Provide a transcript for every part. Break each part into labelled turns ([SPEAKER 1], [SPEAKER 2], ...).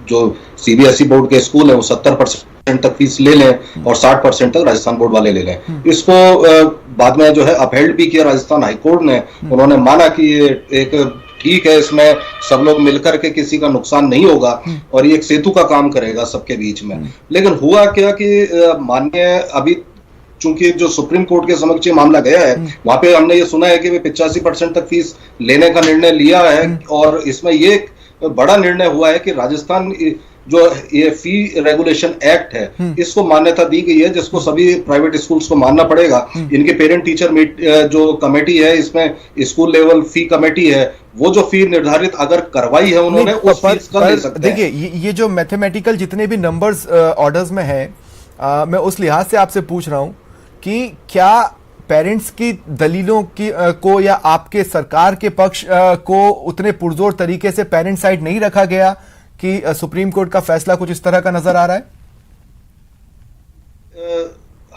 [SPEAKER 1] जो CBSE board के school है वो 70% तक फीस ले लें और 60% तक राजस्थान बोर्ड वाले ले लें। इसको बाद में जो है अपहेल्ड भी किया राजस्थान हाईकोर्ट ने। उन्होंने माना कि ये एक ठीक है, इसमें सब लोग मिलकर के किसी का नुकसान नहीं होगा और ये एक सेतु का काम करेगा सबके बीच में। लेकिन हुआ क्या कि माननीय अभी चूंकि जो सुप्रीम कोर्ट के समक्ष ये मामला गया है वहां पे हमने ये सुना है कि वे 85% तक फीस लेने का निर्णय लिया है और इसमें ये बड़ा निर्णय हुआ है कि राजस्थान जो ये फी रेगुलेशन एक्ट है इसको मान्यता दी गई है, जिसको सभी प्राइवेट स्कूल्स को मानना पड़ेगा। इनके पेरेंट टीचर जो कमेटी है, इसमें स्कूल लेवल फी कमेटी है, वो जो फी निर्धारित अगर करवाई है उन्होंने उस फीस का ले सकते हैं।
[SPEAKER 2] देखिए ये जो मैथमेटिकल जितने भी नंबर्स ऑर्डर्स में है, मैं उस लिहाज से आपसे पूछ रहा हूं कि क्या पेरेंट्स की दलीलों की को या आपके सरकार के पक्ष को उतने पुरजोर तरीके से पेरेंट साइड नहीं रखा गया कि सुप्रीम कोर्ट का फैसला कुछ इस तरह का नजर आ रहा है?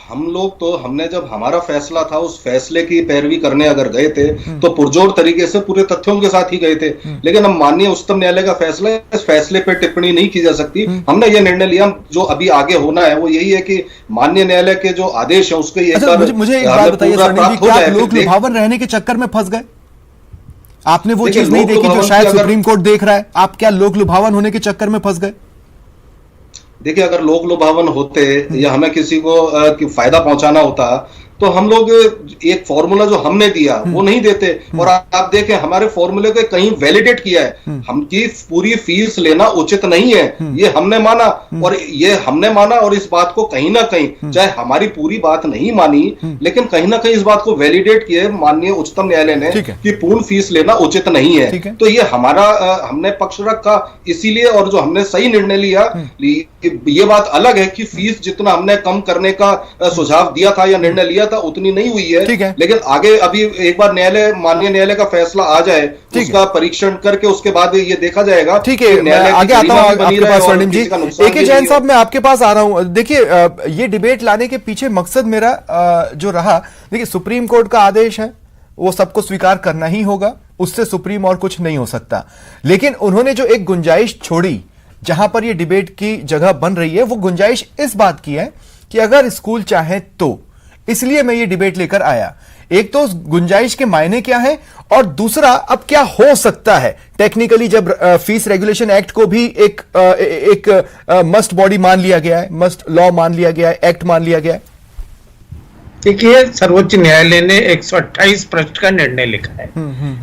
[SPEAKER 1] हम लोग तो हमने जब हमारा फैसला था उस फैसले की पैरवी करने अगर गए थे तो पुरजोर तरीके से पूरे तथ्यों के साथ ही गए थे। लेकिन हम माननीय उच्चतम न्यायालय का फैसला, इस फैसले पे टिप्पणी नहीं की जा सकती। हमने ये निर्णय लिया, जो अभी आगे होना है वो यही है कि माननीय न्यायालय के जो आदेश है उसके
[SPEAKER 2] मुझे एक बात बताइए स्वर्णिम जी, क्या आप लोक लुभावन रहने के चक्कर में फंस गए? आपने वो चीज नहीं देखी जो शायद सुप्रीम कोर्ट देख रहा है? आप क्या लोक लुभावन होने के चक्कर में फंस गए?
[SPEAKER 1] देखिए, अगर लोक लुभावन होते या हमें किसी को फायदा पहुंचाना होता तो हम लोग एक फॉर्मूला जो हमने दिया वो नहीं देते। और आप देखें हमारे फॉर्मूले को कहीं वैलिडेट किया है, हमकी पूरी फीस लेना उचित नहीं है, ये हमने माना। और ये हमने माना और इस बात को कहीं ना कहीं, चाहे हमारी पूरी बात नहीं मानी, लेकिन कहीं ना कहीं इस बात को वैलिडेट किया माननीय उच्चतम न्यायालय ने कि पूर्ण फीस लेना उचित नहीं है। तो ये हमारा हमने पक्ष रखा इसीलिए, और जो हमने सही निर्णय लिया, ये बात अलग है कि फीस जितना हमने कम करने का सुझाव दिया था या निर्णय लिया था उतनी नहीं हुई है। लेकिन आगे अभी एक बार माननीय न्यायालय का फैसला आ जाए, उसका परीक्षण करके उसके बाद ये देखा जाएगा।
[SPEAKER 2] ठीक है, आगे आता हूं आपके पास स्वर्णिम जी। AK जैन साहब, मैं आपके पास आ रहा हूं। देखिए, ये डिबेट लाने के पीछे मकसद मेरा जो रहा, देखिए सुप्रीम कोर्ट का आदेश है, वो सबको स्वीकार करना ही होगा, उससे सुप्रीम और कुछ नहीं हो सकता। लेकिन उन्होंने जो एक गुंजाइश छोड़ी जहां पर ये डिबेट की जगह बन रही है, वो गुंजाइश इस बात की है कि अगर स्कूल चाहे तो, इसलिए मैं ये डिबेट लेकर आया। एक तो उस गुंजाइश के मायने क्या है, और दूसरा अब क्या हो सकता है टेक्निकली, जब फीस रेगुलेशन एक्ट को भी एक मस्ट बॉडी मान लिया गया है, मस्ट लॉ मान लिया गया है, एक्ट मान लिया गया है।
[SPEAKER 3] देखिए, सर्वोच्च न्यायालय ने 128 पृष्ठ का निर्णय लिखा है।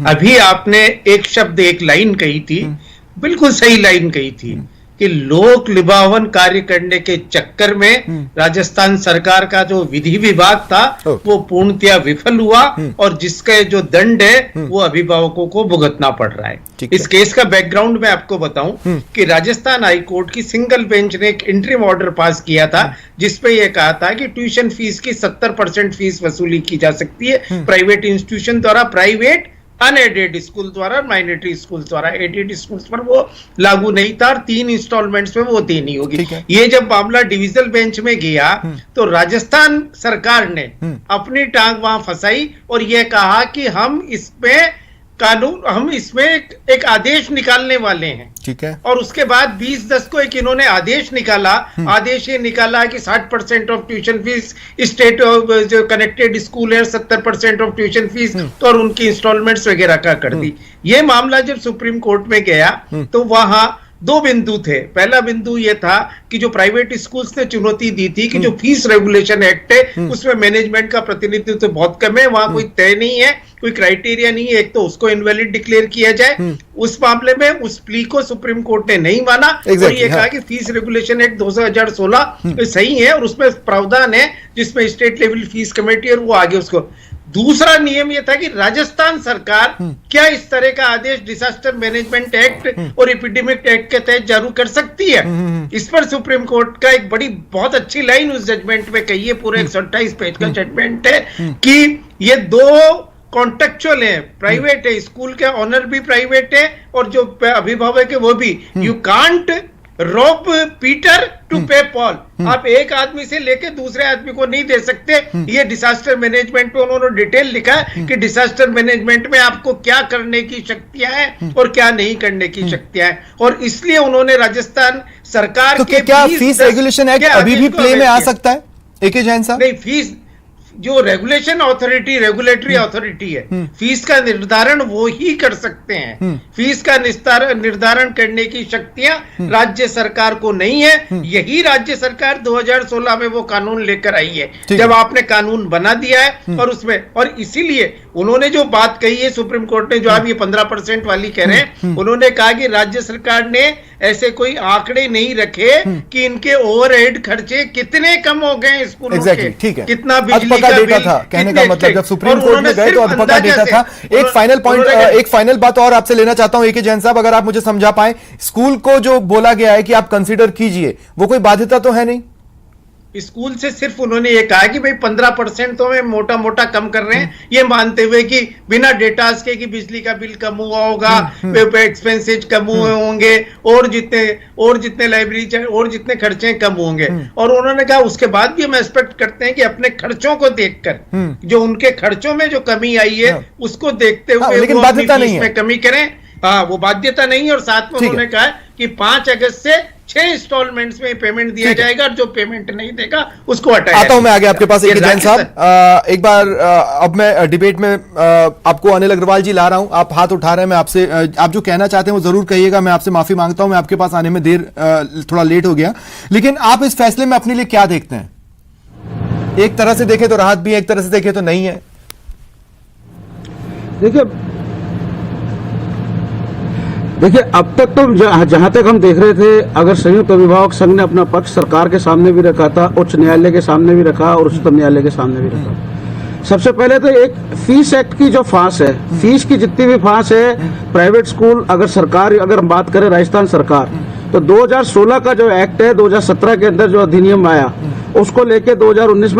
[SPEAKER 3] अभी आपने एक शब्द, एक लाइन कही थी, बिल्कुल सही लाइन कही थी कि लोक लुभावन कार्य करने के चक्कर में राजस्थान सरकार का जो विधि विभाग था वो पूर्णतया विफल हुआ, और जिसका जो दंड है वो अभिभावकों को भुगतना पड़ रहा है। इस केस का बैकग्राउंड मैं आपको बताऊं कि राजस्थान हाई कोर्ट की सिंगल बेंच ने एक इंटरिम ऑर्डर पास किया था जिसपे यह कहा था कि ट्यूशन फीस की 70% फीस वसूली की जा सकती है प्राइवेट इंस्टीट्यूशन द्वारा, प्राइवेट अनएडेड स्कूल द्वारा, माइनॉरिटी स्कूल द्वारा। एडेड स्कूल्स पर वो लागू नहीं था और 3 इंस्टॉलमेंट्स में वो देनी होगी। ये जब मामला डिविजनल बेंच में गया तो राजस्थान सरकार ने अपनी टांग वहां फंसाई और यह कहा कि हम इसमें एक आदेश निकालने वाले हैं।
[SPEAKER 2] ठीक है।
[SPEAKER 3] और उसके बाद 2010 को एक इन्होंने आदेश निकाला। आदेश ये निकाला कि 60% ऑफ ट्यूशन फीस स्टेट जो कनेक्टेड स्कूल है, 70% ऑफ ट्यूशन फीस और उनकी इंस्टॉलमेंट्स वगैरह का कर दी। ये मामला जब सुप्रीम कोर्ट में गया तो वहां 2 बिंदु थे। पहला बिंदु यह था कि जो प्राइवेट स्कूल्स ने चुनौती दी थी कि जो फीस रेगुलेशन एक्ट है उसमें मैनेजमेंट का प्रतिनिधित्व बहुत कम है, वहां कोई तय नहीं है, कोई क्राइटेरिया नहीं है, एक तो उसको इनवैलिड डिक्लेयर किया जाए। उस मामले में उस प्ली को सुप्रीम कोर्ट ने नहीं माना और ये कहा कि फीस रेगुलेशन एक्ट 2016 सही है और उसमें प्रावधान है जिसमें स्टेट लेवल फीस कमेटी और वो आगे उसको। दूसरा नियम यह था कि राजस्थान सरकार क्या इस तरह का आदेश डिजास्टर मैनेजमेंट एक्ट और एपिडेमिक एक्ट के तहत जारी कर सकती है। इस पर सुप्रीम कोर्ट का एक बहुत अच्छी लाइन उस जजमेंट में कही है, पूरे 128 पेज का जजमेंट है कि ये 2 कॉन्टेक्चुअल है, प्राइवेट है, स्कूल के ऑनर भी प्राइवेट है और जो अभिभावक है वो भी। You can't rob Peter to pay Paul. आप एक आदमी से लेके दूसरे आदमी को नहीं दे सकते। ये डिजास्टर मैनेजमेंट पे उन्होंने डिटेल लिखा है कि डिजास्टर मैनेजमेंट में आपको क्या करने की शक्तियां हैं और क्या नहीं करने की शक्तियां हैं, और इसलिए उन्होंने राजस्थान सरकार
[SPEAKER 2] तो
[SPEAKER 3] के
[SPEAKER 2] क्या फीस रेगुलेशन एक्ट अभी भी प्ले में आ सकता है एके जैन साहब?
[SPEAKER 3] नहीं, फीस जो रेगुलेशन अथॉरिटी, रेगुलेटरी अथॉरिटी है, फीस का निर्धारण वो ही कर सकते हैं। फीस का निर्धारण करने की शक्तियां राज्य सरकार को नहीं है। यही राज्य सरकार 2016 में वो कानून लेकर आई है, जब आपने कानून बना दिया है और उसमें, और इसीलिए उन्होंने जो बात कही है सुप्रीम कोर्ट ने, जो आप ये 15% वाली कह रहे हैं, उन्होंने कहा कि राज्य सरकार ने ऐसे कोई आंकड़े नहीं रखे कि इनके ओवरहेड खर्चे कितने कम हो गए स्कूलों के,
[SPEAKER 2] ठीक है,
[SPEAKER 3] कितना बिजली का
[SPEAKER 2] डेटा
[SPEAKER 3] बिल,
[SPEAKER 2] था कहने का मतलब। जब सुप्रीम कोर्ट में गए तो अधपका डेटा था। एक फाइनल पॉइंट, एक फाइनल बात और आपसे लेना चाहता हूं एके जैन साहब, अगर आप मुझे समझा पाए, स्कूल को जो बोला गया है कि आप कंसीडर कीजिए, वो कोई बाध्यता तो है नहीं?
[SPEAKER 3] स्कूल से सिर्फ उन्होंने ये कहा कि भाई 15% तो में मोटा मोटा कम कर रहे हैं, ये मानते हुए कि बिना डेटास के कि बिजली का बिल कम हुआ होगा, एक्सपेंसेज कम हुए होंगे, और जितने लाइब्रेरी और जितने खर्चे कम होंगे। और उन्होंने कहा उसके बाद भी हम एक्सपेक्ट करते हैं कि अपने खर्चों को देखकर, जो उनके खर्चों में जो कमी आई है उसको देखते हुए
[SPEAKER 2] लेकिन बाध्यता नहीं है,
[SPEAKER 3] कमी करें। हाँ, वो बाध्यता नहीं है। और साथ में उन्होंने कहा कि 5 अगस्त से 6 इंस्टॉलमेंट्स में पेमेंट दिया जाएगा, और जो पेमेंट नहीं देगा उसको हटाया।
[SPEAKER 2] आता हूं मैं आगे आपके पास एके जैन साहब। एक बार अब मैं डिबेट में आपको अनिल अग्रवाल जी ला रहा हूं, आप हाथ उठा रहे हैं, मैं आपसे आप जो कहना चाहते हैं वो जरूर कहिएगा। मैं आपसे माफी मांगता हूं, मैं आपके पास आने में थोड़ा लेट हो गया, लेकिन आप इस फैसले में अपने लिए क्या देखते हैं? एक तरह से देखें तो राहत भी है, एक तरह से देखें तो नहीं है।
[SPEAKER 4] देखिए, अब तक तो जहां तक हम देख रहे थे, अगर संयुक्त अभिभावक संघ ने अपना पक्ष सरकार के सामने भी रखा था, उच्च न्यायालय के सामने भी रखा और उच्चतम न्यायालय के सामने भी रखा। सबसे पहले तो एक फीस एक्ट की जो फांस है, फीस की जितनी भी फांस है, प्राइवेट स्कूल, अगर सरकार, अगर हम बात करें राजस्थान सरकार, तो 2016 का जो एक्ट है, 2017 के अंदर जो अधिनियम आया, उसको लेके 2019 में